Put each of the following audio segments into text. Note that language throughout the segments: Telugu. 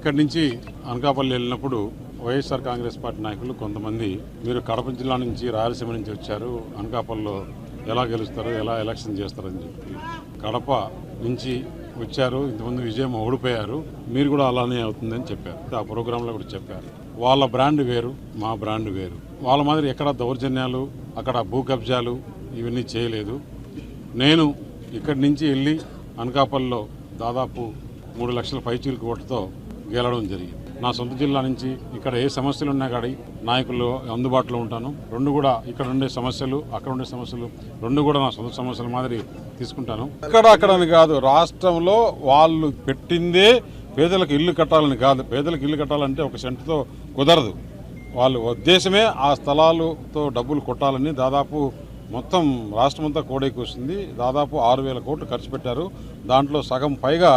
ఇక్కడి నుంచి అనకాపల్లి వెళ్ళినప్పుడు వైఎస్ఆర్ కాంగ్రెస్ పార్టీ నాయకులు కొంతమంది మీరు కడప జిల్లా నుంచి రాయలసీమ నుంచి వచ్చారు, అనకాపల్లిలో ఎలా గెలుస్తారు, ఎలా ఎలక్షన్ చేస్తారని చెప్పి కడప నుంచి వచ్చారు, ఇంతమంది విజయం ఓడిపోయారు, మీరు కూడా అలానే అవుతుందని చెప్పారు. ఆ ప్రోగ్రాంలో కూడా చెప్పారు. వాళ్ళ బ్రాండ్ వేరు, మా బ్రాండ్ వేరు. వాళ్ళ మాదిరి ఎక్కడ దౌర్జన్యాలు, అక్కడ భూ కబ్జాలు ఇవన్నీ చేయలేదు. నేను ఇక్కడి నుంచి వెళ్ళి అనకాపల్లిలో దాదాపు 3 లక్షల పైచీలకు ఓటుతో గెలవడం జరిగింది. నా సొంత జిల్లా నుంచి ఇక్కడ ఏ సమస్యలు ఉన్నా కానీ నాయకులు అందుబాటులో ఉంటాను. రెండు కూడా ఇక్కడ ఉండే సమస్యలు, అక్కడ ఉండే సమస్యలు రెండు కూడా నా సొంత సమస్యల మాదిరి తీసుకుంటాను. అక్కడని కాదు, రాష్ట్రంలో వాళ్ళు పెట్టిందే పేదలకు ఇల్లు కట్టాలని కాదు. పేదలకు ఇల్లు కట్టాలంటే ఒక సెంటుతో కుదరదు. వాళ్ళ ఉద్దేశమే ఆ స్థలాలతో డబ్బులు కొట్టాలని దాదాపు మొత్తం రాష్ట్రమంతా కోడైకి వస్తుంది. దాదాపు 6,000 కోట్లు ఖర్చు పెట్టారు. దాంట్లో సగం పైగా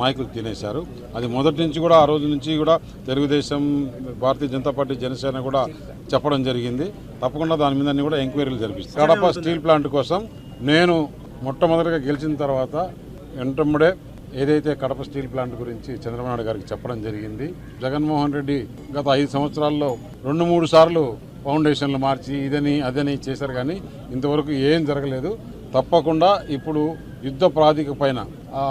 నాయకులు తినేశారు. అది మొదటి నుంచి కూడా, ఆ రోజు నుంచి కూడా తెలుగుదేశం, భారతీయ జనతా పార్టీ, జనసేన కూడా చెప్పడం జరిగింది. తప్పకుండా దాని మీద కూడా ఎంక్వైరీలు జరిపిస్తారు. కడప స్టీల్ ప్లాంట్ కోసం నేను మొట్టమొదటిగా గెలిచిన తర్వాత వెంటనే ఏదైతే కడప స్టీల్ ప్లాంట్ గురించి చంద్రబాబు నాయుడు గారికి చెప్పడం జరిగింది. జగన్మోహన్ రెడ్డి గత 5 సంవత్సరాల్లో 2-3 సార్లు ఫౌండేషన్లు మార్చి ఇదని అదని చేశారు, కానీ ఇంతవరకు ఏం జరగలేదు. తప్పకుండా ఇప్పుడు యుద్ధ ప్రాతిక పైన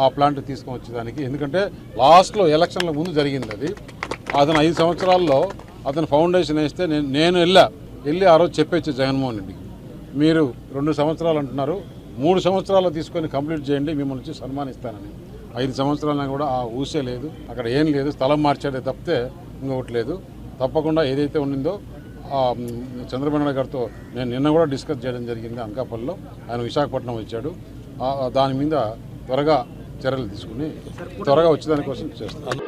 ఆ ప్లాంట్ తీసుకొని వచ్చేదానికి, ఎందుకంటే లాస్ట్లో ఎలక్షన్ల ముందు జరిగింది అది. అతను 5 సంవత్సరాల్లో అతను ఫౌండేషన్ వేస్తే నేను వెళ్ళి ఆ రోజు చెప్పొచ్చు జగన్మోహన్ రెడ్డికి, మీరు 2 సంవత్సరాలు అంటున్నారు, 3 సంవత్సరాలు తీసుకొని కంప్లీట్ చేయండి, మిమ్మల్ని వచ్చి సన్మానిస్తానని. 5 సంవత్సరాలైనా కూడా ఆ ఊసే లేదు, అక్కడ ఏం లేదు, స్థలం మార్చాడే తప్పితే ఇంకొకటి లేదు. తప్పకుండా ఏదైతే ఉండిందో చంద్రబాబు నాయుడు గారితో నేను నిన్న కూడా డిస్కస్ చేయడం జరిగింది అనకాపల్లిలో. ఆయన విశాఖపట్నం వచ్చాడు. దాని మీద త్వరగా చర్యలు తీసుకుని త్వరగా వచ్చేదానికోసం చేస్తాను.